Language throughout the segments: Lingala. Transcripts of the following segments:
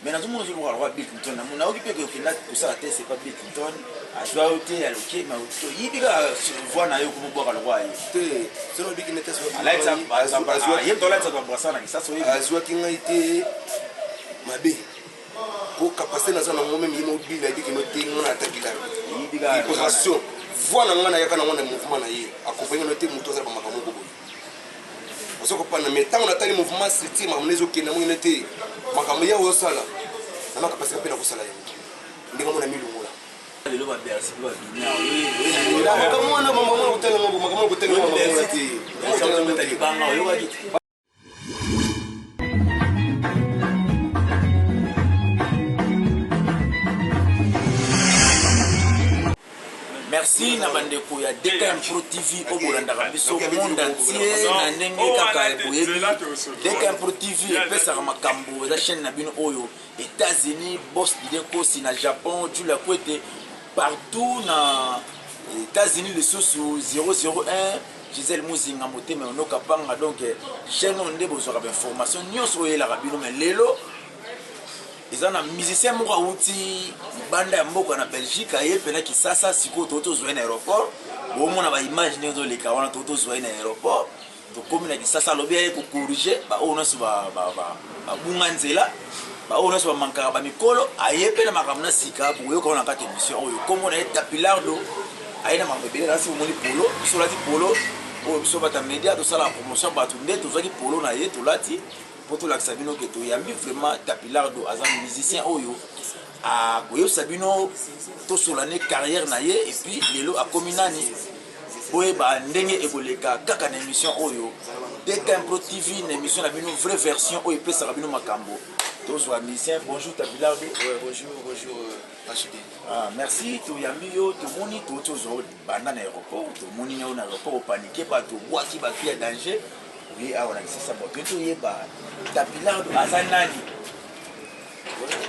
Mais dans tout le monde, je vois Bill Clinton. On a occupé que ça, c'est pas Bill Clinton. Je dois ôter à l'ok, mais il y a voix na yo comme boire le roi. C'est le Bill Clinton. Il y a dans l'aide ça doit brasser ça soit. Azwa qui a été mabe. Ko capacité na zana moi même il m'a dit que me té on attaque là. Opération. Voilà ngana yaka na ngana mouvement na ye. Accompagner noté moto za ba makambo bobo. Parce que pendant mes temps on a tali mouvement city ma mnezo ke na mo noté makambo ya o sala. Na capacité pe na ko sala ye. Ndinga mo na milungu la. Le ba bersi ba bina. Makambo wana makambo kutela ngo makambo kutela ngo ati. Ça me tali banga yo ba dit. Merci na bandeko ya DKM Pro TV au Bolanda biso monde entier na ndenge kaka boyebi DKM Pro TV epesaka makambo eza chaîne na bino oyo États-Unis boss Dideko si na Japon Julia Kwete partout na États-Unis le sous 001 Gisèle Muzinga motema onoka panga donc chaîne onde bozwaka information nyonso oyela rabino mais lelo ils ont un musicien moko outi banda ya mboka na Belgique aye pena kisasa siko toto zo na aéroport bo mona ba imaginer zo le kawana toto zo na aéroport to komi na kisasa lobi aye ko corriger ba ona so ba bunga nzela ba ona so ba mankaka ba mikolo aye pena makamna sika bo yo ko na kata émission oyo komo na Tapilardo aye na mambebele na si moni polo so lati polo o so bata media to sala promotion ba to nde to zaki polo na ye to lati pour tout l'accabino que tu as mis vraiment Tapilardo as un musicien oyo a goyo sabino to solane carrière na ye et puis lelo a kominani boye ba ndenge ekoleka kaka na émission oyo DKM Pro TV na émission na bino vraie version oyo pesa rabino makambo to so musicien bonjour Tapilardo. Bonjour HD. Ah merci to yambi yo to moni to zo banda na aéroport to moni na aéroport paniquer pas to boaki ba qui danger. Oui, on a dit ça. Bientôt, il y a Tapilardo Azanani.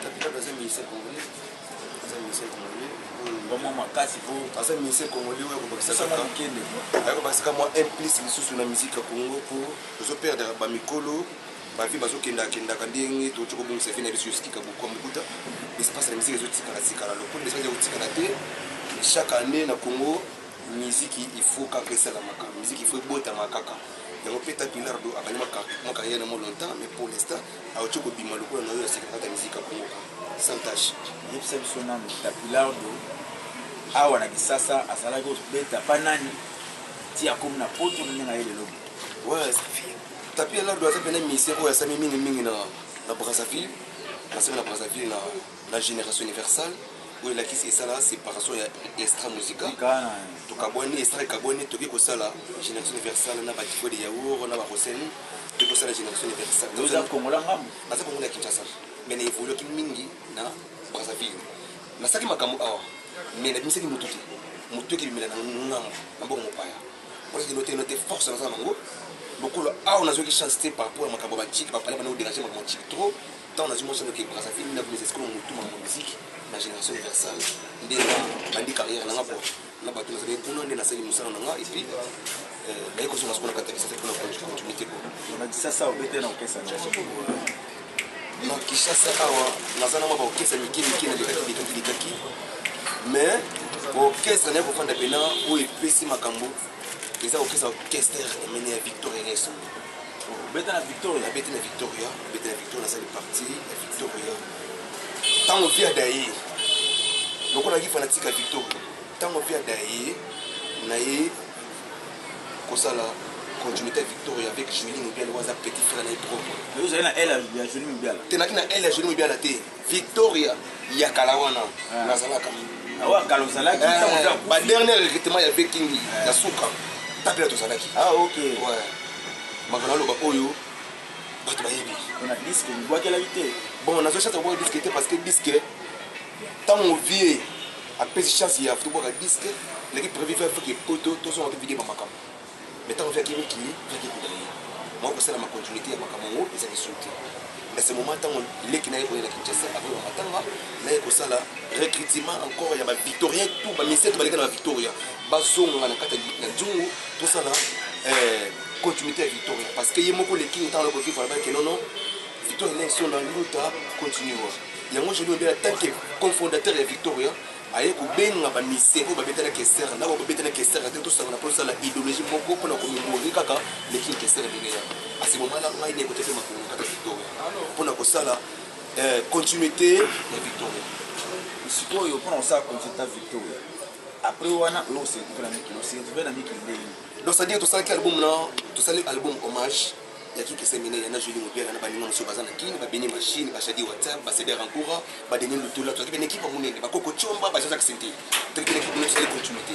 Tapilardo est un ministère congolais. C'est un ministère congolais. Vraiment, ma casse, il faut. C'est un ministère congolais. C'est ça. Moi, implice sur la musique à Congo pour les opérer de Bamikolo. Ma vie, bazo kenda kandingi, tout le monde s'est fait sur ski comme Mukuta. L'espace de la musique est aussi caractéristique. Le point de l'espace est aussi caractéristique. Chaque année, dans le Congo, la musique, il faut qu'à ça la maca. La musique, il faut botter ma caca. Il y a Tapilardo a gagné ma carrière longtemps, mais pour l'instant, à autre chose, il y a un secrétaire de musique à Congo, sans tâche. Il y a un nom Tapilardo. Ah, on a dit ça, à Salago, Beta Panani, qui a comme na poto, on a eu le logo. Ouais, Tapilardo a fait un ministère où il y a Sami Ming na Brazzaville, la Brazzaville, la génération universelle. Oui, la qui c'est ça là, séparation extra musicale. Donc abonné extra abonné to ko sala génération universelle na ba tifo de yaourt na ba rosene to ko sala génération universelle. Nous avons Congola ngam. Na ça Congola Kinshasa. Mais na évolue ki mingi na Brazzaville. Na ça ki makamu awa. Mais na bimisa ki mututi. Mutu ki bimela na ngam na bongo mopaya. Parce que noter force na ça mango. Beaucoup là on a joué chance par rapport à makabo ba chic ba parler ba no déranger ma chic trop. Tant on a joué que Brazzaville na musique ko mutu ma musique. La génération universelle des carrière là pour la bateau pour nous on a salué Moussa et puis la école sur la scola catholique c'est pour la continuité on a dit ça au bété dans qu'est-ce non qui chasse awa nazana ma ba okesa mikili kiki mais orchestre n'est pas prendre pena ou epesi makambo eza orchestre mené à Victoria Leso bété na Victoria na salle partie Victoria tant on vient d'ailleurs donc on a dit fanatique à Victor tant on vient d'ailleurs naïe comme ça là continuité Victoria avec Julie Moubiala was a petit frère na propre vous avez na elle à Julie Moubiala tenaki na elle à Julie Moubiala té Victoria ya kalawana na zalaka awa kalozalaki ba dernier recrutement ya King ya suka tapela to zalaki ah OK ouais makana lo ba oyo bato bayebi on a disque ni bois qu'elle habité bon on a cherché à voir disque parce que disque tant on vit à pèse chance il y a football à disque l'équipe prévu faire que poto tout son vidéo ba makam mais tant on fait qui fait que moi que c'est la continuité ya makamongo et ça qui sauter dans ce moment tant on l'équipe na ko la Kinshasa avec matanga na ko ça là recrutement encore il y a ba Victoria tout ba ministère ba na Victoria ba zonga na kata na jungu tout ça là continuité à Victoria parce que yemoko l'équipe tant le ko fi que non Victoria élection dans luta continue. Yango je lui en tant que cofondateur de Victoria aye ko benga ba mise ko ba betana kester na ko betana kester na tout ça on a pour ça la idéologie moko pour na ko mimori kaka les qui kester benga à ce moment là ngai ne ko tefe makolo kaka Victoria pour na ko sala continuité de Victoria sikoyo pour na ça continuité Victoria après wana lo c'est pour la miki lo c'est vers la miki donc ça dit tout ça qui album là tout ça album hommage ya ki kesemine yana joli mobile na baninga muso bazana kini ba beni machine ba shadi WhatsApp ba ceder encore ba deni lutula to ki équipe munene ba koko chomba ba jaza senti to ki équipe munene c'est continuité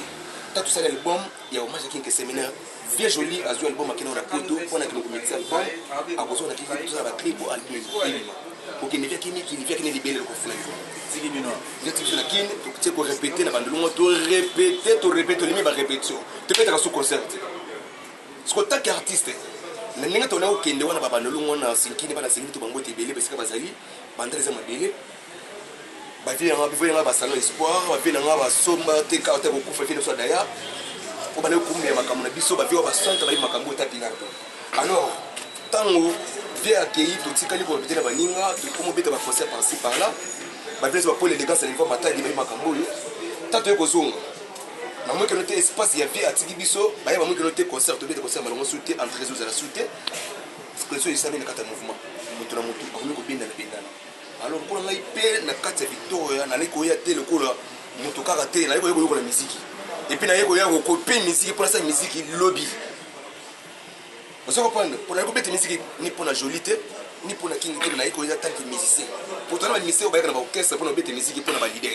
ta tout ça l'album ya hommage ki kesemine bien joli azu album akina na poto pona ki komedisa album akozo na ki tout ça ba clip au album pour qu'il ne vienne qu'il libérer le conflit sigi mino je te dis kini tu ko répéter na bandulungo to répéter limi ba répétition tu peux être sous concert ce que tant qu'artiste na ninga tona okende wana baba nolongo na sinkini bana sinkini to bango tebele parce que bazali bandreza mabele ba vie nga ba salon espoir ba vie nga ba somba te ka te ko fa fini so daya ko bana ko mbe makamu na biso ba vie ba santa ba makamu ta pilato alors tango vie accueilli to tikali ko bitela baninga to ko mobeta ba concert par ci par là ba vie ba pour l'élégance à niveau bataille ba makamu yo tato ko zonga na moi que noter espace ya vie atiki biso ba ya moi que noter concert to be concert malongo souté entre réseaux à la souté parce que ça na kata mouvement mutu na mutu ko ko binda na binda alors pour ngai pe na kata Victoria na liko ya tele ko la mutu kaka tele na liko yo la musique et puis na liko ya ko pe musique pour ça musique lobby vous comprenez pour la ko bete musique ni pour la jolité ni pour la king na liko ya tant que musicien pour toi na musicien ba ya na ba orchestre pour na bete musique pour na ba leader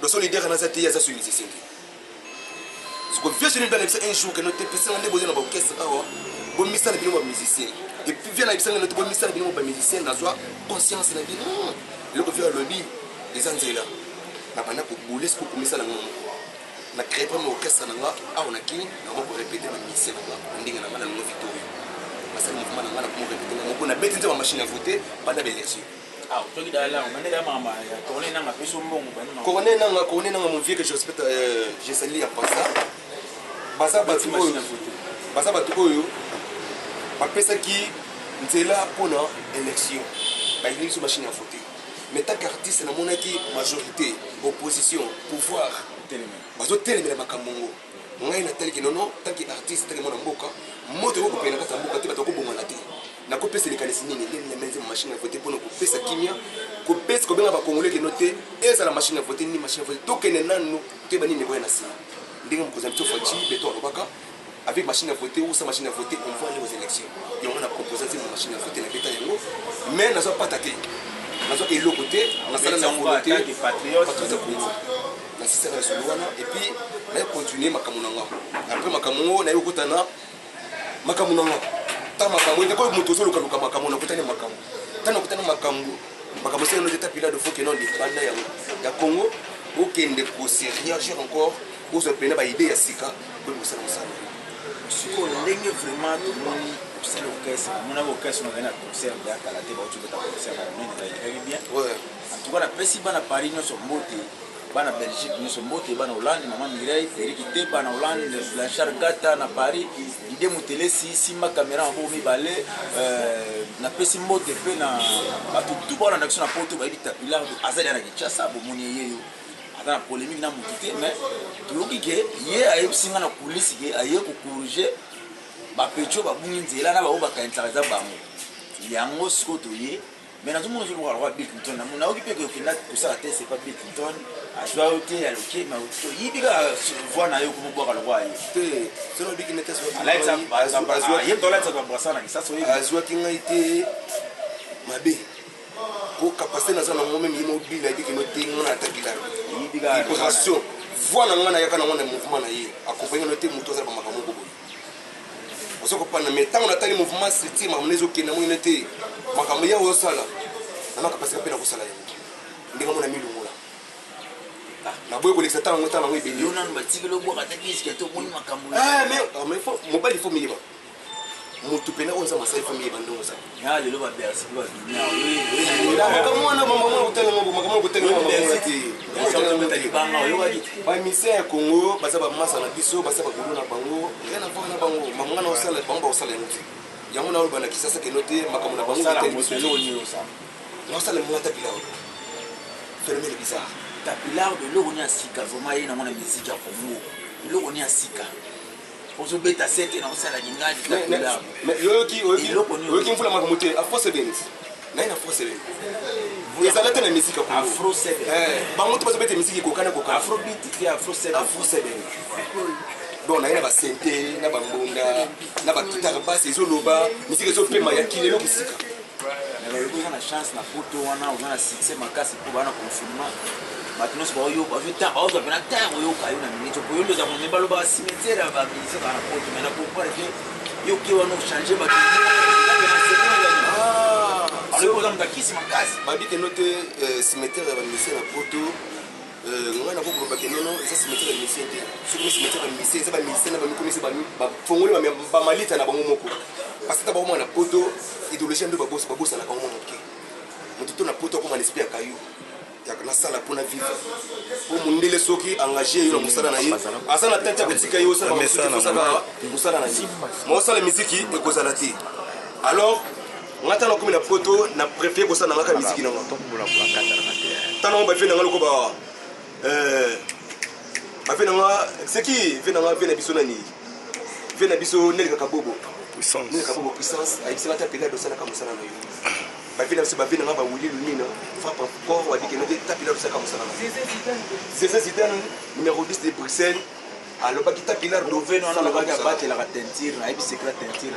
donc son leader na ça te ya ça sur musicien ce que vieux chéri belle un jour que notre PC on est besoin d'avoir orchestre awa bon misa na bino musicien et puis vient la bisa notre bon misa na bino musicien na soi conscience na bino le ko vient lobby les anzela na bana ko bouler ce ko misa na ngom na créer pas mon orchestre na nga awa na kini na ko répéter ma musicien na ndinga na mala no Victoria parce que mouvement na ngala ko répéter na bête nzema machine à voter pendant l'élection ah to ki dala on est là mama ya tourner na peso mbongo bana connaît na mon vieux que je respecte j'ai sali à passer baza batu oyo bapesaki nzela mpona élection bayeli biso machine ya vote mais tant qu'artiste namonaki majorité opposition pouvoir bazotelemela makambo ngo ngai nataliki nono tant qu'artiste tanke mwana mboka moto ekokopela kati ya mboka te bato bakobongana te nakopesa likanisi nini ndeni namenze machine ya vote mpona kopesa kimia kopesa kobenga bakongole keno te ezala machine ya vote nini machine ya vote tokende nanu toyeba nini ekoya na nsima ndenge mokonzi mito faci beto alobaka avec machine à voter ou sans machine à voter on va aller aux élections et on a proposé une machine à voter na beta yango mais nazo pas taqué nazo elo côté na sala na volonté patriote na système sur wana et puis na continuer makamunanga après makamungo na yokutana makamunanga ta makambo ndeko moto zo luka makamuna kutana makambo tana kutana makambo c'est no état pilote de faut que non de banda ya Congo okende ko réagir encore pour se prendre une idée ya sika pour ça ça siko ndenge vraiment tomoni c'est l'orchestre mon orchestre on a concert ya kalaté ba tu beta concert on est bien ouais en tout cas la pesi bana Paris no so mbote bana Belgique no so mbote bana Hollande maman Mireille Eric te bana Hollande Blanchard Gata na Paris idée motele si ma caméra en beau mi balé na pesi mbote pe na tout bana d'action na poto ba bita pilar azali na Kinshasa bo moni yeyo la polémique na mutité mais tuluki ke ye ayebsinga na kulisi ke aye ko corriger ba pecho ba bungi nzela na ba o ba ka interesa bango yango skoto ye mais na tout monde je voir Bill Clinton na mona okipe ke kina ko ça la c'est pas Bill Clinton a joie oté à loké mais to yibiga voix na yo ko boka le roi te c'est no big netes ala ça azwa ye dola ça ba ça na ça so azwa kinga ite mabe ko capacité na ça na moi même immobile la dit que no tinga na takila opération voilà ngana yaka na ngana mouvement na ye accompagner noté muto za ba makambo bobo osoko pana metant on atali mouvement city ma mnezo kena mo inete makambo ya osala na capacité pe na kosala ye ndinga mona milungola na boye ko lekisa tanga ngota na ngwe beli yona mbatiki lo boka takisi ke to moni makambo mais faut mobile faut miyiba mutu pena onza masai famille bandongo sa ya lelo ba bersi ba dunia makamwana mama hôtel ngo makamwana hôtel ngo ba mission ya Congo baza ba masa na biso baza ba gulu na bango rien à voir na bango mamanga na osala bango ba osala nti yango na olobana kisasa ke note makambo na bango osala télévision moteloni osala naosala mwa tapila phénomène bizarre tapilar de eloko ni ya sika vraimen ye nango na misiki ya congo eloko ni ya sika ozobeta sete na osala lingadi tapilar oyoki mvula makambo te afro 7 naye na afro 7 ezala te na misika afro 7 bango to bazobeta misiki kokana afrobeat te afro 7 bon naye na basente na bambonda na bakitare basi ezoloba misiki ezopema ya kilelo kisika nalobi oza na chance na poto wana oza na succès makasi mpo bana confinement bato nyonso baoyoka baozwa pena tare oyoka yo na miniti po yo ndoza konde balobaka cimetière ya bamisio kaka na poto mai na comprendre ke yoke wana ochange bato alobi oza motakisi makasi babike no te cimetière ya bamisien na poto ngai na kokolobake nono eza cimetière ya misien te soki cimetière ya misien eza bamisien na bamikomisi bafongoli bamalita na bango moko parce que bango na poto idéologie nde babosanaka bango moke moto to na poto akoma na esprit ya kayo nasala mpona vivre po mondele soki engagé yo na mosala na ye aza na tante ya kotika ye osala mosala na ye maosala misiki ekozala te alors nga ntango nakomi na poto na préféré kosala nanga ka misiki nanga ntango bafe nanga lokoba bafe nanga seki ve nanga ve na biso nani ve na biso nelekaka bobo nelekaka bobo puissance ayebisaka ta pelade osalaka mosala na yo bafe na biso bafe nanga bawili lumina frappe encore wabike note ta pelade osalaka mosala na yo zeze zidane numéro 10 de Bruxelles alobaki ta pelade doveno wana alobaki abatelaka tentire nayebi sekla tentire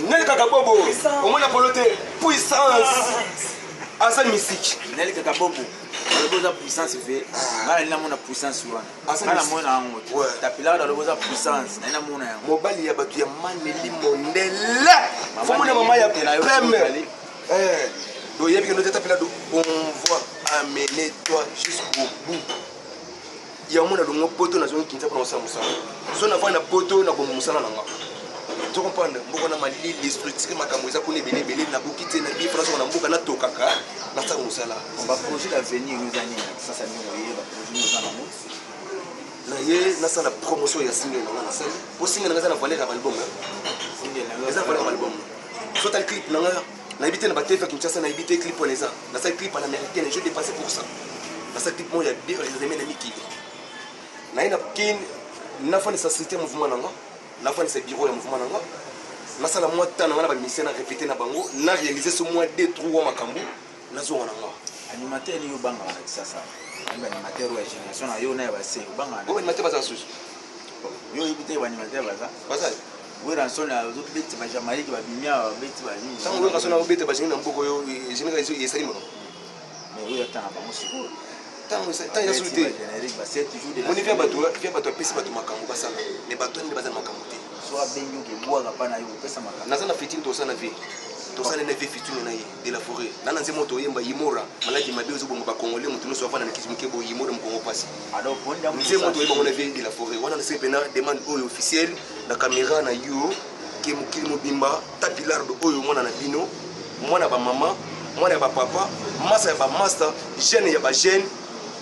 nelekaka bobo omona polo te puissance aza misiki nelekaka bobo alobi oza puissance ve ngai nali namona puissance wana ngai namona yango te tapilard alobi oza puissance nali namona yango mobali ya bato ya maneli mondele fomona mama ya peme doyebi keno te tapilard on va amener toi jusqu'au bout yamona longo poto nazongi kinza mpona kosala mosala so navai na poto na bomba mosala na nga tokompanda mboka na malili l'esprit makambo eza kuna ebele ebele naboki te na bie franco na mboka natokaka nasala mosala baprojet d'avenir oza nini sasa nini oye baprojet oza nango na ye nasala promotion ya single nanga nasali po single nanga eza na valeur ya balbum eza na valeur ya balbum so tali clip nanga nayebi te na batef ya kinshasa nayebi te clip wana eza nasali clip à l'américaine je dépassé pour ça nasali clip mo ya bien réalisé na mikili naye na kin nafandisa système mouvement nanga nafandisa bureau ya mouvement nanga nasala mwa ta nanga na bamisien na répété na bango na réalisé ce mois 2-3 makambo nazonga nanga animateur ni yobangaka sasa animateur ya génération na yo na ya base obangaka animateur baza susu yo oyebi te baanimateur baza weranson azobeti bajamaïque babimia babeti banini ntango weranson azobeta bajini na mboka oyo général esali mono mais oyo ata na bango sikoyo ntango eza sulu te moni via bato apesi bato makambo basala me bato nde baza na makambo te so abengi okebwaka mpa na yo opesa makambo naza na fitine tosala vie tosala na vie fitine na ye de la forêt nana nzembo toyemba yimora maladi mabe ozobonga bakongole moto nyonso afanda na kisi moke boye yimora mokongo pasi nzembo toyembango na vie de la forêt wana nasili mpena demande oyo officielle na caméra na yo ke mokili mobimba tapilardo oyo mwana na bino mwana ya bamama mwana ya bapapa masa ya bamaster jeune ya bajeune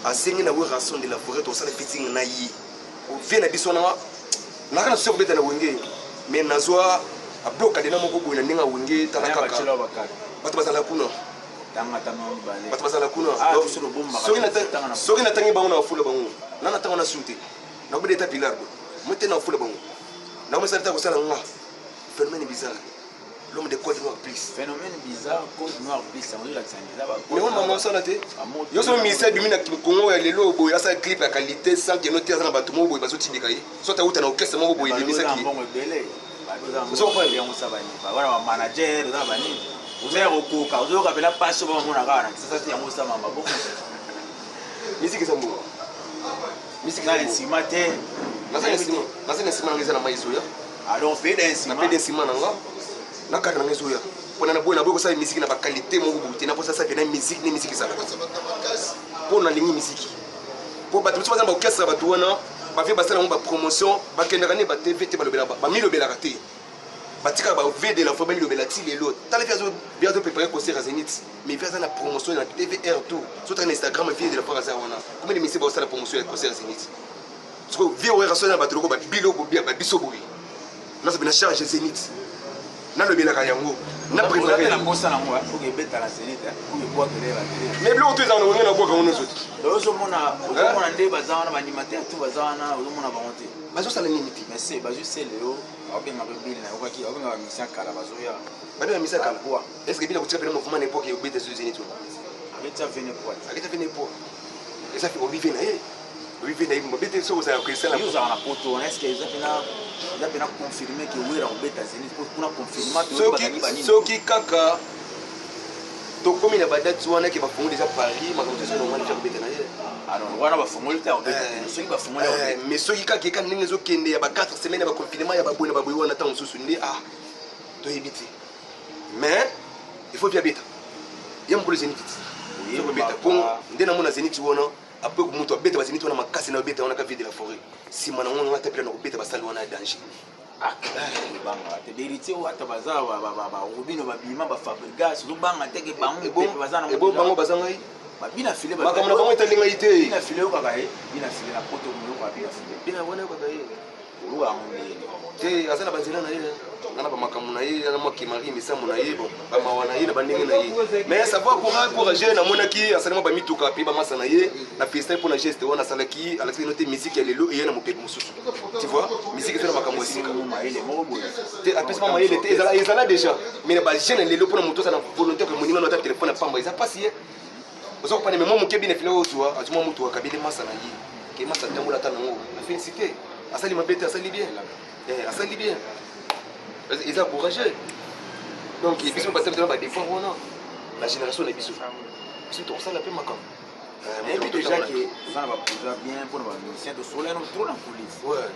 asengi na we ranson de la forêt tosala fitting na ye ovie na biso wana naka na susi kobeta na wenge me nazwa abloka dena moko boye na ndenge ya wenge tala kaka bato bazala kuna bato bazala kuna soki natangi bango na bafula bango nana ntango na su te nakobeda eta pilardo mo te na bafula bango nakomesala ta kosala nga phénomène bizarre l'homme de code noir plus phénomène bizarre code noir plus on dit l'accent bizarre mais on m'a ça là té yo so ministère du mina Congo ya lelo boy ya sa clip ya qualité sans que noter na bato mo boy bazo tibika ye so ta uta na orchestre mo boy de misaki so kwa yango sabani voilà manager za bani uzaya kokoka uzoka pela passe ba mona kana sasa ti yango sama maboko misiki sambo misiki na simate nasana sima ngeza na maizo ya alors fait sima nanga na kaka na ngezo ya pona na boy kosala misiki na ba qualité mo bote na posa sa pena misiki ne misiki sala pona lingi misiki po bato tso bazamba orchestre bato wana ba fait basala mo ba promotion ba kendaka ne ba TV te ba lobela ba milobela raté batika ba V de la fois ba milobela ti lelo tala fiazo bientôt préparer concert à Zénith mais fiazo na promotion na TVR tout sur ton Instagram vie de la fois za wana comment les misiki ba sala promotion à concert à Zénith parce que vie au rassona ba toko ba bilo bo bia ba biso boy là ça bien charge Zénith nalobelaka yango na préparé la bossa na moi faut que beta la zénith pour que boire que la mais biloko toeza na wenge na bwaka ngo nyonso te ozomona nde baza wana baanimateur to baza wana ozomona bango te bazosala nini te mais c'est bazuse leo abenga bebile na okaki abenga bamisia kala bazoya bana bamisia kala est ce que bila kotika pene mouvement na époque obeta sur zénith abeta vene poids abeta vene poids et ça fait obive na ye obive na ye mobete so kozala koesala yo ozala na poto est ce que eza pena confirmer que wera obeta zénith mpona confirmer soki kaka tokomi na badate wana ke bafongoli eza paris makambo toso normal ja kobeta na ye wana bafongoli te soki bafongoli mais soki kaka eka ndenge ezokende ya ba 4 semaines ya baconfinement ya baboyi na baboyi wana ntango mosusu nde toyebi te mais il faut bia beta ye mokolo zénith ti kobeta mpo nde namona zénith wana ape moto abeta bazénith wana makasi na obeta wana ka vie de la forêt nsima na ngo ata pela na kobeta basali wana ya danger banga te beritier oyo ata baza barobino babima bafabrigas ozobanga teke bango bango baza ngai babina file makambo na bango etali ngai te bina file okaka ye bina file na poto moloko ya bina file bina wana okaka ye oluka yango ndeni te aza na banzela na ye ngana bamakambo na ye na mwa kimari misambo na ye bon bamawa na ye na bandenge na ye mais savoir courage namonaki asalema bamituka mpe bamasa na ye na festin mpo na geste wana asalaki alakisaki note misiki ya lelo eye na mopepe mosusu tu vois misiki eza na makambo esika te apesima mayele te ezala déjà mais na bagene lelo mpona moto aza na volonté ke moninga no ata telefone apamba eza pasi ye oza kopana mais mwa moke bine file ozwa azwi mwa motu akabeli masa na ye ke masa ntangola ata nango na félicité asali mabe te asali bien asali bien eza courageux donc biso basali badefort wana la génération na biso biso tokosala mpe makambo ebi déjà ke oza na baprojet bien mpona bamusicien tosolano tro na police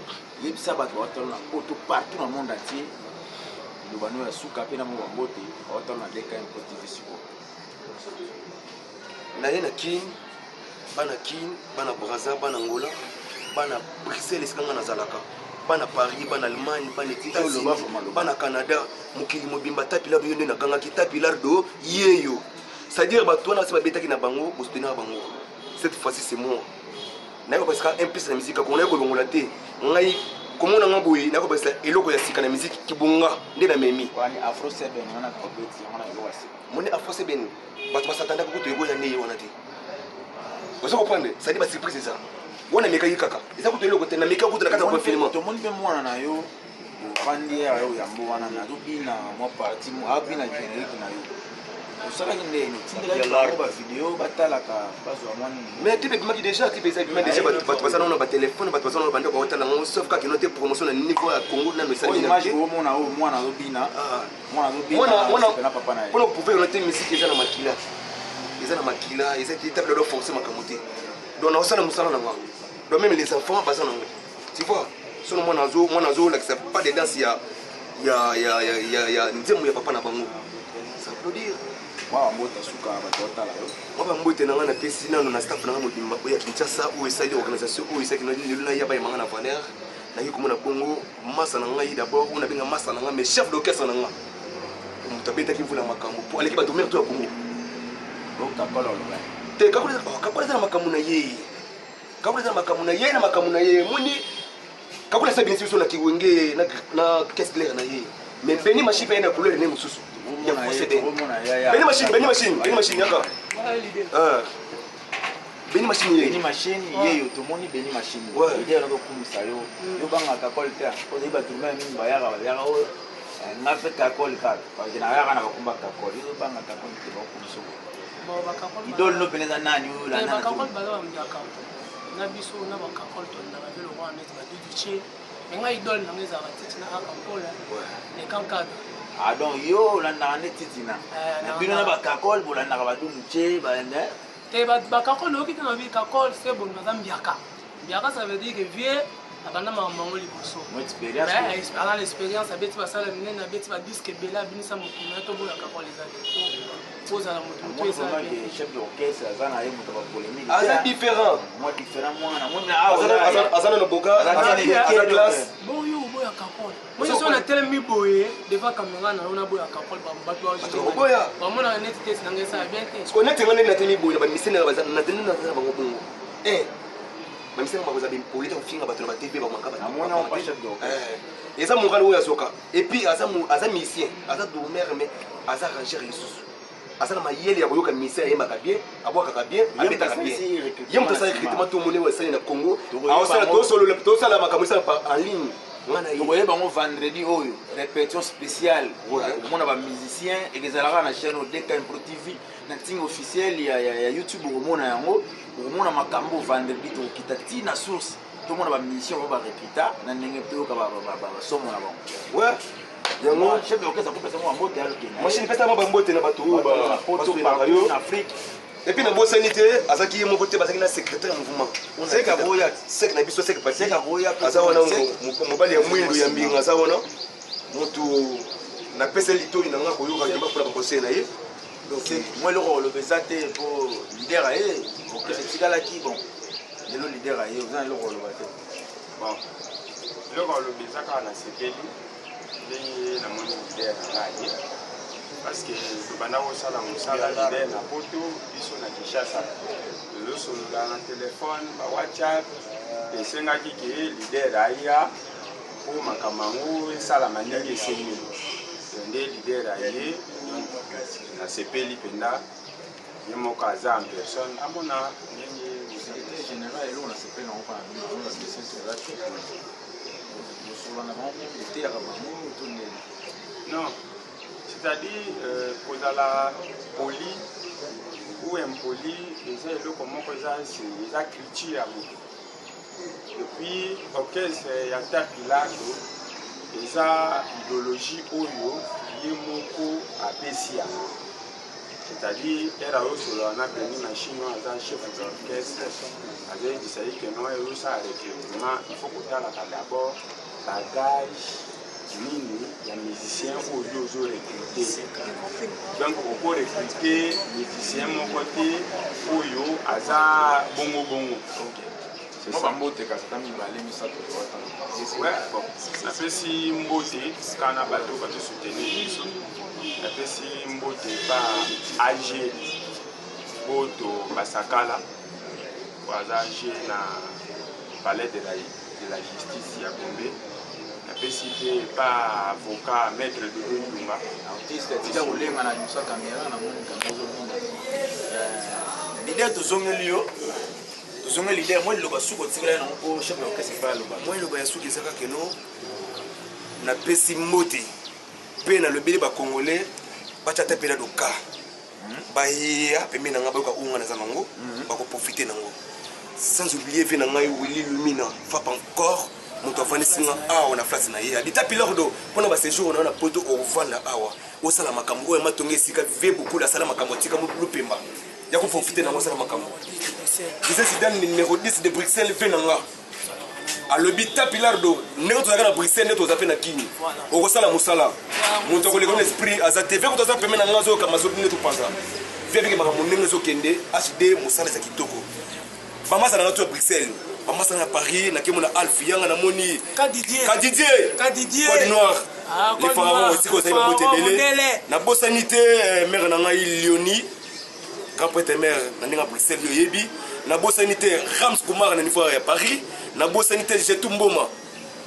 yebisa bato baotala na poto partout na monde entier lobano ya suka mpe na mo bango te baotala na DKM TV siko naye na kin bana braza bana ngola bana bruxelles esika nga nazalaka bana paris bana allemagne bana états-unis bana canada mokili mobimba tapilar yo nde nakangaki tapilar do yeyo c'est-à-dire bato wana basi babetaki na bango bosoutenir bango cette fois-ci c'est moi naye kopesaka implice na musique ako naye kolongola te ngai komona nga boye naye kopesa eloko ya sika na musique kibonga nde na memi moni afro seben bato basatandaka kuto ekoya nde ye wana te ozo comprendre c'est-à-dire basurprise eza wana mekaki kaka eza kuto eloko te na mekaki kuto na kati ya confinement tomoni mpe mwana na yo ofandi ya yo yambo wana nazobina mwa parti abina générique na yo osalaki ndeni otindelaki bavideo batalaka bazwa mwani mais clip ebimaki déjà clip eza ebima déjà bato baza nano batelefone bato baza nano bandeko baotala yango sauf kaka ino te promotion na niveau ya congo nano esalimage omona oyo mwana azobina mpona koprouve yono te misiki eza na makila eza etape lelo force makambo te donc naosala mosala nango donc même les enfants baza nango tu vois sono mwana azolakisa pas de danse ya nzembo ya papa na bango ça veut dire bambote na nga napesi nano na staff na nga mobimba oyo ya kinshasa oyo esali organisation oyo esaki lelo nayaba yemanga na valeur nayi komona bongo masa na ngai d'abord oyo nabenga masa na nga mais chef d'orchestre na nga moto abetaki mvula makambo mpo aleki bato mer to ya bongo te kakola eza na makambo na ye na makambo na ye moni kakola eza binisi biso na kiwenge na caisse claire na ye mais beni machine aye na couleur ne mosusu beni machine yaka beni machine yeyo tomoni beni machine ide nakokumisa yo yobangaka kole te ozeyi batourme mingi bayaka oyo nga mpe kakole kaka nayaka na bakumba kakole yobanga kakole te bakumisa idole no pene eza nani oyo na biso na bakakole tondaka mpe lokwana neti baduduce menga idole nango ezalaka titi na akampola ekankada donc yo olandaka nde titina na bino na bakakole bolandaka baduduce te bakakole oyoki te na bi kakole se boni baza mbiaka ça veut dire que vie abanda makambo yango liboso ala l'expérience abeti basala minene abeti badiske ebele abinisa mokili na toboya kakole eza te ozala moto chef d'orchestre aza na ye moto bapolémique aza différent mwana aza na boka aza classe boyo oboya kakole moi so na telemi boye devant caméra na ona boya kakole bato bamona neti tesi nanga esala bien te neti nga ndenge na telemi boye na bamisene na tene na bango bongo bamisaka bakozala bempolite kofinga bato na batv bakomaka eza mokali oyo azoka epuis aza musicien aza dormer mais aza arrangeur lisusu aza na mayele ya koyoka musicien ayembaka bien abwakaka bien abetaka bien ye moto asala recrutement to omoni oyo esali na congo tosala makambo esala en ligne tokoye bango vendredi oyo répétition spéciale omona bamusicien ekezalaka na chaîne DKM Pro TV na ntinga officiel ya YouTube okomona yango okomona makambo vendredi tokokita ntina source tomona bamusicien oyo barecruta na ndenge toyoka basomo na bango yango chef d'orchestre akopesa ngo bambote alokende machine pesa mo bambote na bato oyo en Afrique et puis na bosani te azaki ye moko te bazaki na secrétaire mouvement seka koya sek na biso sek pati seka koya aza wana mobali ya mwindu ya mbinga aza wana motu napesa litoi nanga koyoka yeba mpona bakosee na ye moi eloko oloba eza te mpo lider aye okese tikalaki bon lelo lider aye oza na eloko oloba te bon eloko oloba eza kaka na sepeli ndenge namoni lider nanga aye parce que tobanda kosala mosala lider na poto biso na Kinshasa tozosolola na telefone bawhatsapp esengaki ke lider aya mpo makambo yango esalama ndenge esengeli nde lider aye na sepeli mpenza ye moko aza en personne amona ndenge général eloko na sepeli nango mpona bino bamission eza te kosolana bango eteyaka bango to ndenge non c'est-à-dire kozala poli ou impoli eza eloko moko eza culture ya moto epuis orchestre ya Tapilado eza idéologie oyo ye moko apesi yango c'est-à-dire era osolola na Beni Machine aza chef d'orchestre azoyebisa ye keno eyosala recrutement il faut kotalaka d'abord bagage nini ya musicien oyo ozorecrute donc okorecrute musicien moko te oyo aza bongo bambote kasi ata mibale misato napesi mbote kaka na bato bazosoutenir biso napesi mbote ba ag boto basakala aza ag na palais de la justice ya Gombe napesi mpe pa avocat maître Dodo Ndunga artiste atika kolenga na liboso ya caméra na moni kamozobunda lider tozongeli yo tozongeli lider moi liloba suki otikala nango mpo chef d'orchestre epa aloba moi liloba ya suki ezaka keno napesi mbote mpe nalobeli bakongolais batya ata mpena doka bayeya pembe na ngai bayoka unga naza nango bakoprofite nango sans oublier vie na ngai Willy Lumina frappe encore moto afandisi nga awa na place na ye adita Pilardo mpona baséjour na poto ovanda awa osala makambo oyo matonga esika ve beaucoup asala makambo atika lupemba ya koprofite nango osala makambo vice-président numéro 10 de Bruxelles ve na nga alobi ta Pilardo ndenge tozalaka na Bruxelles nde toza mpe na kini okosala mosala moto akoleka na esprit aza te ve koto aza peme na nga azoyoka mazobi nde topanza ve veke makambo ndenge ezokende hd mosala eza kitoko bamasala na to ya Bruxelles bamasala na Paris nakemo na Alf yanga namoni Kadidier Côte Noire les pharaons aussi kozali bamote ebele nabosani te mare na ngai Lioni grand prêtre mère na ndenge ya Bruxelles oyebi nabosani te Rams Kumar na niveau ya Paris nabosani te Jetou Mboma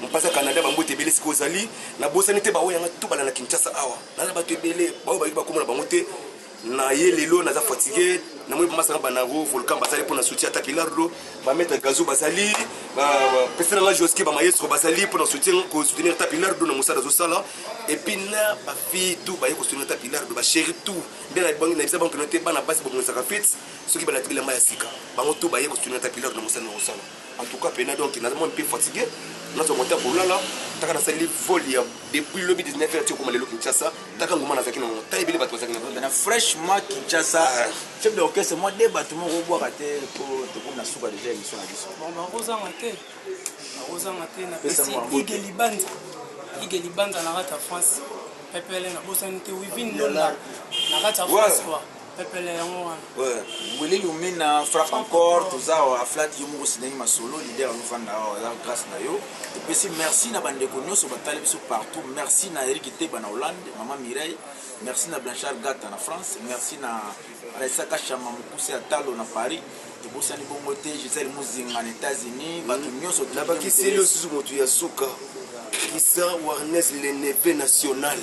mpasa Canada bambote ebele siko ozali nabosani te baoyanga to bala na Kinshasa awa naza bato ebele bao bayiki bakomona bango te na ye lelo naza fatigué namoni bamasanga banaro volcan basali mpona soutien ata Pilardo bametre gazo basali bapesi nanga joski bamaestro basali mpona kosoutenir ata Pilardo na mosala azosala epuis na bafille tout baye kosoutenir ata Pilardo bachéri tout nde na bisa bankeno te bana basi babongisaka fete soki balati bilamba ya sika bango tout baye kosoutenir ata Pilardo na mosala na kosala en tout cas pena donc nazamoni mpe fatigué nazo monter kolala taka nasali vol ya depuis lobi 19h ti okoma lelo Kinshasa taka ngoma nazaki na monta ebele bato bazaki na fraîchement Kinshasa chef d'orchestre moi de bato moko obwaka te po tokomi na suka déjà émission na biso bakozanga te napesi ige libanza na kati ya France pepele nabosani te wivin londa na kati ya France kwa pepele yango wana Willy Lumina frappe encore toza aflat yo moko sinengi masolo leader alofanda awa grâce na yo epesi merci na bandeko nyonso batali biso partout merci na Eric Teba na Hollande maman Mireille merci na Blanchard Gata na France merci na Raissa Kachama Mokuse Atalo na Paris tobosani bongo te Gisèle Muzinga na États-Unis bato nyonso nabakiseli osusu moto ya suka Kisa Warnes le neveu national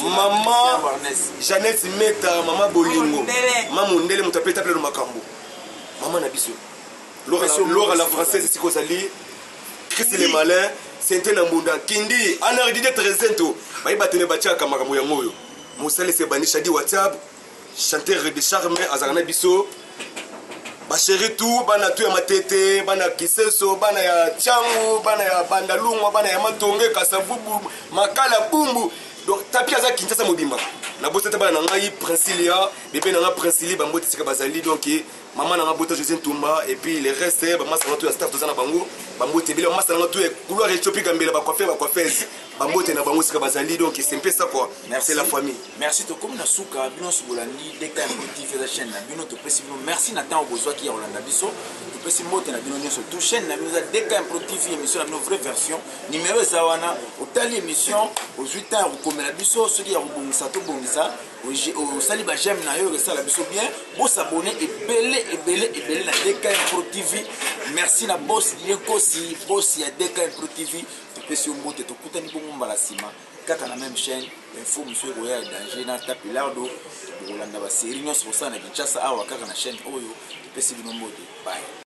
maman Jeannette Meta mama Bolingo mama Mondele moto apeta pele no makambo mama na biso Laura la française sikozali Chris le malin Sente na mbunda kindi ana ridide trezento bayiba tene bachaka makambo ya ngoyo Mosale se banisha di WhatsApp chanteur de charme azakana biso ba chéri tout bana tu ya matete bana kiseso bana ya changu bana ya bandalungwa bana ya matonge kasavubu makala bumbu donc tapia za Kinshasa mobimba na bosete bana ngai Princilia bébé na Princili ba mboti sika bazali donc maman na bota José Ntumba et puis les restes ba masa to ya staff tozana bango ba mboti bile masa na to ya couloir Ethiopie gambela ba coiffeuse ba mboti na bango sika bazali donc c'est un peu ça quoi c'est la famille merci to comme na suka bino subolandi DKM TV la chaîne na bino to pesi bino merci na temps bozwa ki ya Rolanda biso to pesi mote na bino nyonso to chaîne na bino za DKM TV émission na vraie version numéro za wana otali émission aux 8 ans komela biso ce qui ya bongisa to bongisa au sali ba j'aime na yo ça la biso bien bo s'abonner et na DKM TV merci na boss Yekosi boss ya DKM TV to pesi mote to kutani bongo mbala sima kaka na même chaîne info monsieur Royal danger na tapilardo Rolanda ba série nyonso ça na Kinshasa awa kaka na chaîne oyo to pesi bino mote bye.